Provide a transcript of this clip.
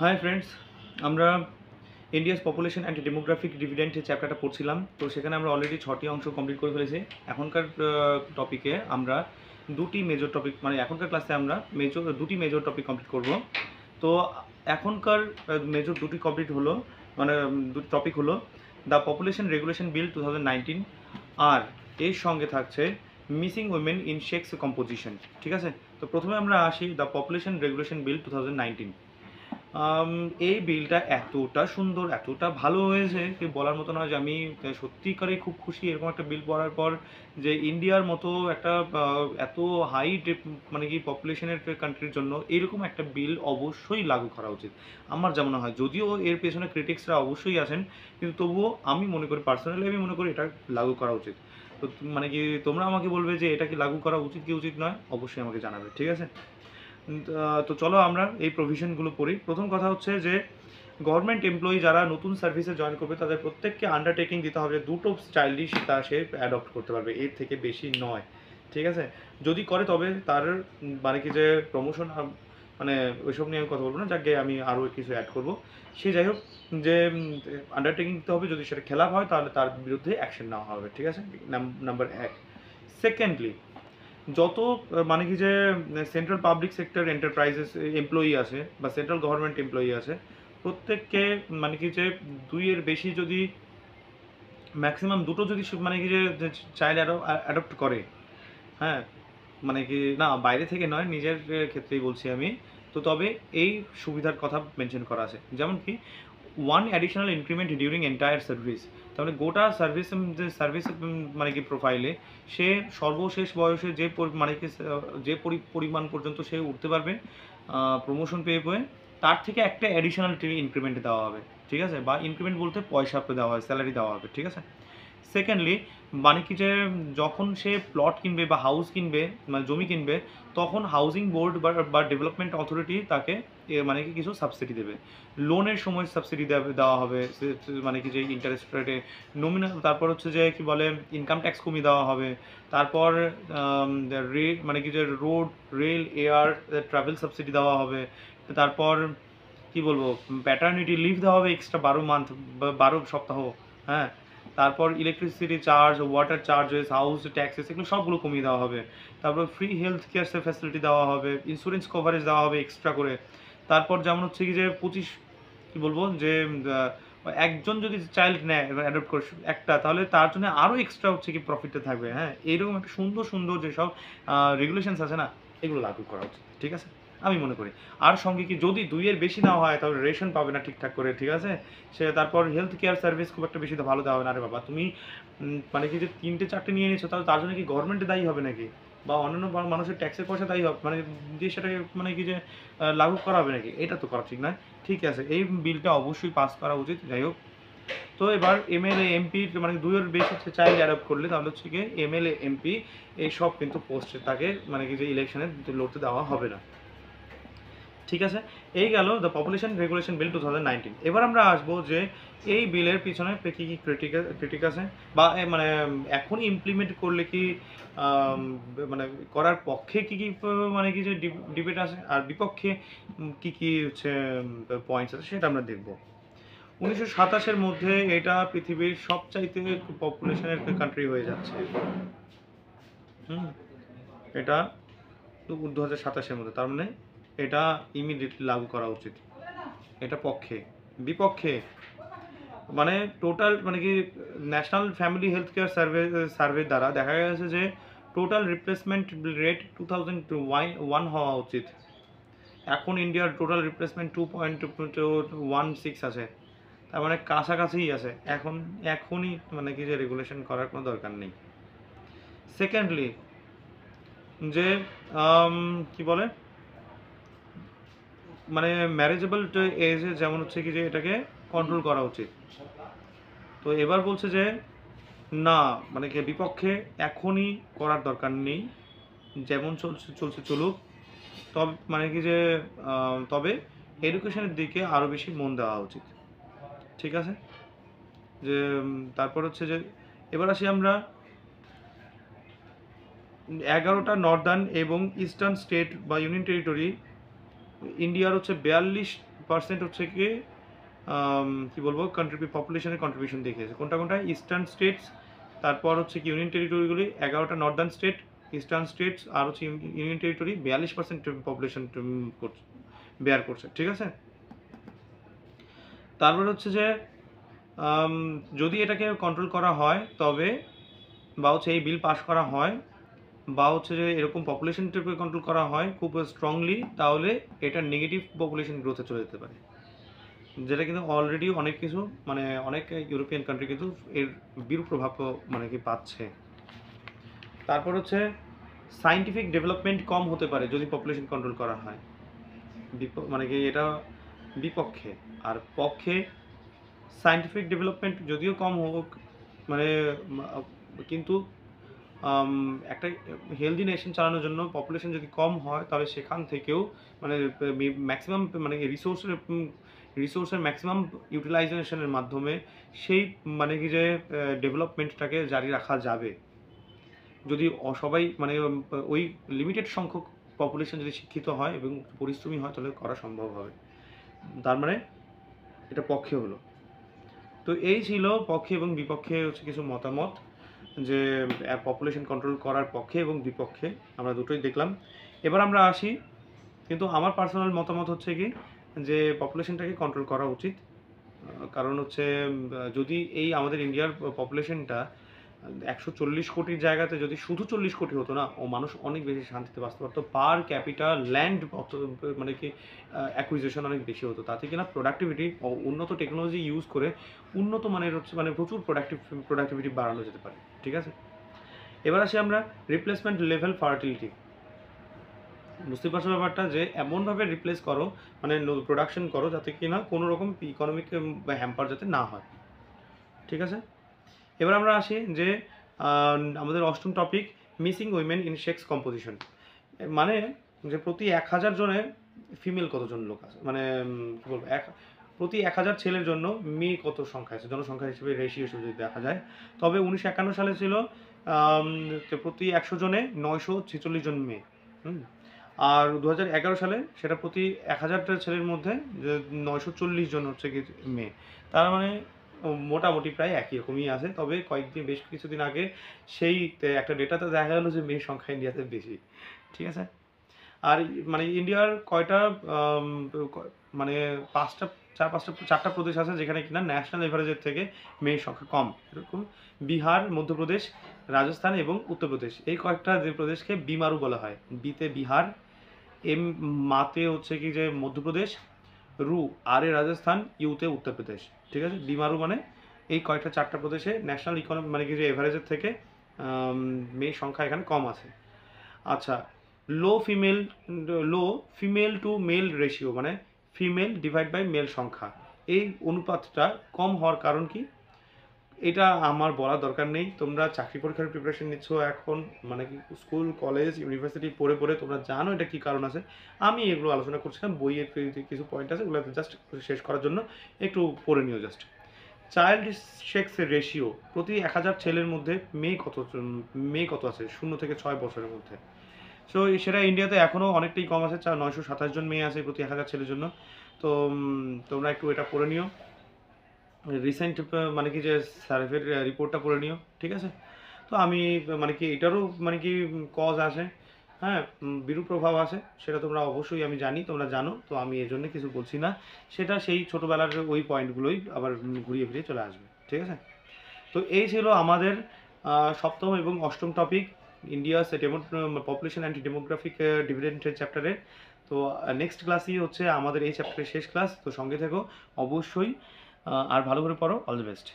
Hi friends, আমরা India's population and demographic dividend চ্যাপ্টারটা পড়ছিলাম। তো সেখানে আমরা অলরেডি 6টি অংশ কমপ্লিট করে ফেলেছি। এখনকার টপিকে আমরা দুটি মেজর টপিক, মানে এখনকার ক্লাসে আমরা দুটি মেজর টপিক কমপ্লিট করব। তো এখনকার মেজর দুটি কমপ্লিট হলো, মানে দুটি টপিক হলো দ্য পপুলেশন রেগুলেশন বিল 2019 আর এর সঙ্গে থাকছে missing women in sex composition. ঠিক আছে, তো প্রথমে আমরা আসি দ্য পপুলেশন রেগুলেশন বিল 2019। এই বিলটা এতটা সুন্দর, এতটা ভালো হয়েছে কি বলার মতো নয়। যে আমি সত্যিকারেই খুব খুশি এরকম একটা বিল পড়ার পর, যে ইন্ডিয়ার মতো একটা এত হাই মানে কি পপুলেশনের কান্ট্রির জন্য এরকম একটা বিল অবশ্যই লাগু করা উচিত আমার যেমন হয়। যদিও এর পেছনে ক্রিটিক্সরা অবশ্যই আছেন, কিন্তু তবুও আমি মনে করি, পার্সোনালি আমি মনে করি এটা লাগু করা উচিত। তো মানে কি তোমরা আমাকে বলবে যে এটা কি লাগু করা উচিত কি উচিত নয়, অবশ্যই আমাকে জানাবে, ঠিক আছে? তো চলো আমরা এই প্রভিশনগুলো পড়ি। প্রথম কথা হচ্ছে যে গভর্নমেন্ট এমপ্লয়ি যারা নতুন সার্ভিসে জয়েন করবে তাদের প্রত্যেককে আন্ডারটেকিং দিতে হবে, দুটো চাইল্ডই তা সে অ্যাডপ্ট করতে পারবে, এর থেকে বেশি নয়। ঠিক আছে, যদি করে তবে তার মানে কি যে প্রমোশন, মানে ওইসব নিয়ে আমি কথা বলবো না, যাকে আমি আরও কিছু অ্যাড করবো। সে যাই হোক, যে আন্ডারটেকিং দিতে হবে, যদি সেটা খেলাপ হয় তাহলে তার বিরুদ্ধে অ্যাকশন নেওয়া হবে। ঠিক আছে, নাম্বার 1। সেকেন্ডলি, যত মানে কি যে central public sector enterprises employee আছে বা সেন্ট্রাল গভর্নমেন্ট এমপ্লয়ি আছে, প্রত্যেককে মানে কি যে দুইয়ের বেশি যদি, ম্যাক্সিমাম দুটো যদি মানে কি যে চাইল্ড অ্যাডপ্ট করে, হ্যাঁ, মানে কি না বাইরে থেকে নয়, নিজের ক্ষেত্রেই বলছি আমি, তো তবে এই সুবিধার কথা মেনশন করা আছে। যেমন কি one additional increment during entire service, তাহলে গোটা সার্ভিস মানে কি প্রোফাইলে সে সর্বশেষ বয়সে যে মানে কি যে পরিমাণ পর্যন্ত সে উঠতে পারবে প্রমোশন পেয়ে পেয়ে, তার থেকে একটা অ্যাডিশনাল ইনক্রিমেন্ট দেওয়া হবে। ঠিক আছে, বা ইনক্রিমেন্ট বলতে পয়সা দেওয়া হয়, স্যালারি দেওয়া হবে। ঠিক আছে। সেকেন্ডলি, মানে কি যে যখন সে প্লট কিনবে বা হাউস কিনবে, মানে জমি কিনবে, তখন হাউজিং বোর্ড বা ডেভেলপমেন্ট অথরিটি তাকে মানে কি কিছু সাবসিডি দেবে। লোনের সময় সাবসিডি দেওয়া হবে, মানে কি যে ইন্টারেস্ট রেটে নমিনাল। তারপর হচ্ছে যে কি বলে ইনকাম ট্যাক্স কমিয়ে দেওয়া হবে। তারপর মানে কি যে road, rail, air travel subsidy দেওয়া হবে। তারপর কি বলবো, প্যাটার্নিটি লিভ দেওয়া হবে এক্সট্রা 12 মান্থ বা 12 সপ্তাহ। হ্যাঁ, তারপর electricity charge, water charges, house taxes, এগুলো সবগুলো কমিয়ে দেওয়া হবে। তারপর ফ্রি হেলথ কেয়ার ফ্যাসিলিটি দেওয়া হবে, ইন্স্যুরেন্স কভারেজ দেওয়া হবে এক্সট্রা করে। তারপর যেমন হচ্ছে কি যে 25, কি বলবো যে একজন যদি চাইল্ড নেয় অ্যাডপ্ট করে একটা, তাহলে তার জন্য আরও এক্সট্রা হচ্ছে কি প্রফিটটা থাকবে। হ্যাঁ, এইরকম একটা সুন্দর সুন্দর যেসব রেগুলেশনস আছে না, এগুলো লাগু করা উচিত। ঠিক আছে, আমি মনে করি। আর সঙ্গে কি যদি দুইয়ের বেশি না হয় তাহলে রেশন পাবে না ঠিকঠাক করে। ঠিক আছে, সে তারপর হেলথ কেয়ার সার্ভিস খুব একটা বেশি ভালো দেওয়া হবে না। আরে বাবা, তুমি মানে কি যে 3টে 4টে নিয়ে নিচ্ছ, তাহলে তার জন্য কি গভর্নমেন্টে দায়ী হবে নাকি, বা অন্যান্য মানুষের ট্যাক্সের পয়সা দায়ী হবে, মানে দিয়ে সেটাকে মানে কি যে লাগু করা হবে নাকি? এটা তো করা ঠিক নয়। ঠিক আছে, এই বিলটা অবশ্যই পাস করা উচিত। যাই হোক, তো এবার এমএলএ এমপি, মানে দুইয়ের বেশি চাইল্ড অ্যাডপ্ট করলে তাহলে হচ্ছে কি এমএলএ এমপি এইসব কিন্তু পোস্টে তাকে মানে কি যে ইলেকশনে লড়তে দেওয়া হবে না। ঠিক আছে, এই গেল দ্য পপুলেশন রেগুলেশন বিল 2019। এবার আমরা আসবো যে এই বিলের পিছনে কী কী ক্রিটিক আছে, বা মানে এখনই ইমপ্লিমেন্ট করলে কি মানে করার পক্ষে কী কী মানে কি যে ডিবেট আছে, আর বিপক্ষে কী কী হচ্ছে পয়েন্টস আছে, সেটা আমরা দেখব। 1927-এর মধ্যে এটা পৃথিবীর সবচাইতে পপুলেশনের কান্ট্রি হয়ে যাচ্ছে। এটা 2027-এর মধ্যে, তার মানে এটা ইমিডিয়েটলি লাগু করা উচিত। এটা পক্ষে। বিপক্ষে মানে টোটাল মানে কি national family health care survey দ্বারা দেখা গেছে যে টোটাল রিপ্লেসমেন্ট রেট 2001 হওয়া উচিত। এখন ইন্ডিয়ার টোটাল রিপ্লেসমেন্ট 2.16 আছে, তার মানে কাছাকাছিই আছে। এখনই মানে কি যে রেগুলেশন করার কোনো দরকার নেই। সেকেন্ডলি, যে কি বলে মানে ম্যারেজেবল এজে যেমন হচ্ছে কি যে এটাকে কন্ট্রোল করা উচিত। তো এবার বলছে যে না, মানে কি বিপক্ষে এখনই করার দরকার নেই, যেমন চলছে চলুক। তবে মানে কি যে তবে এডুকেশনের দিকে আরও বেশি মন দেওয়া উচিত। ঠিক আছে, যে তারপর হচ্ছে যে এবার আসি আমরা 11টা নর্দার্ন এবং ইস্টার্ন স্টেট বা ইউনিয়ন টেরিটরি, ইন্ডিয়ার হচ্ছে পার্সেন্ট হচ্ছে কি কী বলবো পপুলেশনের কন্ট্রিবিউশন দেখিয়েছে। কোনটা কোনটা? ইস্টার্ন স্টেটস, তারপর হচ্ছে কি ইউনিয়ন টেরিটরিগুলি 11টা নর্দার্ন স্টেট, ইস্টার্ন স্টেটস আর হচ্ছে ইউনিয়ন টেরিটরি 42% পপুলেশন বেয়ার করছে। ঠিক আছে, তারপর হচ্ছে যে যদি এটাকে কন্ট্রোল করা হয় তবে, বা হচ্ছে এই বিল পাস করা হয়, বা হচ্ছে যে এরকম পপুলেশনটাকে কন্ট্রোল করা হয় খুব স্ট্রংলি, তাহলে এটা নেগেটিভ পপুলেশন গ্রোথে চলে যেতে পারে, যেটা কিন্তু অলরেডি অনেক কিছু মানে অনেক ইউরোপিয়ান কান্ট্রি কিন্তু এর বিরূপ প্রভাব মানে কি পাচ্ছে। তারপর হচ্ছে সায়েন্টিফিক ডেভেলপমেন্ট কম হতে পারে যদি পপুলেশন কন্ট্রোল করা হয়, মানে কি এটা বিপক্ষে। আর পক্ষে সায়েন্টিফিক ডেভেলপমেন্ট যদিও কম হোক মানে কিন্তু একটা হেলদি নেশন চালানোর জন্য পপুলেশন যদি কম হয় তাহলে সেখান থেকেও মানে ম্যাক্সিমাম মানে রিসোর্সের ম্যাক্সিমাম ইউটিলাইজেশনের মাধ্যমে সেই মানে কি যে ডেভেলপমেন্টটাকে জারি রাখা যাবে, যদি সবাই মানে ওই লিমিটেড সংখ্যক পপুলেশন যদি শিক্ষিত হয় এবং পরিশ্রমী হয় তাহলে করা সম্ভব হবে। তার মানে এটা পক্ষে হলো। তো এই ছিল পক্ষে এবং বিপক্ষে হচ্ছে কিছু মতামত, যে পপুলেশন কন্ট্রোল করার পক্ষে এবং বিপক্ষে আমরা দুটোই দেখলাম। এবার আমরা আসি, কিন্তু আমার পার্সোনাল মতামত হচ্ছে কি যে পপুলেশনটাকে কন্ট্রোল করা উচিত। কারণ হচ্ছে যদি এই আমাদের ইন্ডিয়ার পপুলেশনটা 140 কোটির জায়গাতে যদি শুধু 40 কোটি হতো না, ও মানুষ অনেক বেশি শান্তিতে বাঁচতে পারতো, পার ক্যাপিটা ল্যান্ড মানে কি অ্যাকুইজিশন অনেক বেশি হতো, তাতে কিনা প্রোডাক্টিভিটি উন্নত টেকনোলজি ইউজ করে উন্নত মানের হচ্ছে মানে প্রচুর প্রোডাক্টিভিটি বাড়ানো যেতে পারে। ঠিক আছে, এবার আসি আমরা রিপ্লেসমেন্ট লেভেল ফার্টিলিটি। বুঝতে পারছো ব্যাপারটা, যে এমনভাবে রিপ্লেস করো মানে প্রোডাকশন করো যাতে কিনা কোনো রকম ইকোনমিক হ্যাম্পার যাতে না হয়। ঠিক আছে, এবার আমরা আসি যে আমাদের অষ্টম topic, missing women in sex composition. মানে যে প্রতি 1000 জনে ফিমেল কতজন লোক আছে, মানে কী বলবো, প্রতি 1000 ছেলের জন্য মেয়ে কত সংখ্যা আছে জনসংখ্যা হিসেবে, রেশিও হিসেবে যদি দেখা যায়, তবে 1951 সালে ছিল প্রতি 100 জনে 946 জন মেয়ে। আর 2011 সালে সেটা প্রতি 1000টা ছেলের মধ্যে 940 জন হচ্ছে কি মেয়ে। তার মানে মোটামুটি প্রায় একই রকমই আছে, তবে বেশ কিছুদিন আগে সেই একটা ডেটাতে দেখা গেলো যে মেয়ের সংখ্যা ইন্ডিয়াতে বেশি। ঠিক আছে, আর মানে ইন্ডিয়ার কয়টা মানে চারটা প্রদেশ আছে যেখানে কিনা ন্যাশনাল এভারেজের থেকে মেয়ের সংখ্যা কম, এরকম বিহার, মধ্যপ্রদেশ, রাজস্থান এবং উত্তরপ্রদেশ। এই কয়েকটা যে প্রদেশকে বিমারু বলা হয়, বিতে বিহার, মাতে হচ্ছে কি যে মধ্যপ্রদেশ, রু আরে রাজস্থান, ইউতে উত্তরপ্রদেশ। ঠিক আছে, বিমারু মানে এই কয়েকটা চারটা প্রদেশে ন্যাশনাল ইকোনমি মানে কি যে এভারেজের থেকে মেয়ের সংখ্যা এখানে কম আছে। আচ্ছা, লো ফিমেল টু মেল রেশিও, মানে ফিমেল ডিভাইড বাই মেল সংখ্যা, এই অনুপাতটা কম হওয়ার কারণ কি এটা আমার বলার দরকার নেই। তোমরা চাকরি পরীক্ষার প্রিপারেশন নিচ্ছ এখন, মানে কি স্কুল কলেজ ইউনিভার্সিটি পড়ে পড়ে তোমরা জানো এটা কী কারণ আছে। আমি এগুলো আলোচনা করছিলাম, বইয়ের কিছু পয়েন্ট আছে, ওগুলো জাস্ট শেষ করার জন্য একটু পড়ে নিও জাস্ট। চাইল্ড সেক্স রেশিও, প্রতি 1000 ছেলের মধ্যে মেয়ে কত আছে 0 থেকে 6 বছরের মধ্যে। সো সেটা ইন্ডিয়াতে এখনও অনেকটাই কম আছে, 927 জন মেয়ে আছে প্রতি 1000 ছেলের জন্য। তো তোমরা একটু এটা পড়ে নিও, রিসেন্ট মানে কি যে সার্ভের রিপোর্টটা পড়ে নিও। ঠিক আছে, তো আমি মানে কি এটারও মানে কি কজ আসে, হ্যাঁ, বিরূপ প্রভাব আসে, সেটা তোমরা অবশ্যই আমি জানি, তোমরা জানো, তো আমি এর জন্য কিছু বলছি না, সেটা সেই ছোটোবেলার ওই পয়েন্টগুলোই আবার ঘুরিয়ে ফিরিয়ে চলে আসবে। ঠিক আছে, তো এই ছিল আমাদের সপ্তম এবং অষ্টম topic, India's population and demographic ডিভিডেন্টের চ্যাপ্টারে। তো নেক্সট ক্লাসই হচ্ছে আমাদের এই চ্যাপ্টারের শেষ ক্লাস, তো সঙ্গে থেকো অবশ্যই, আর ভালো করে পড়ো। All the best.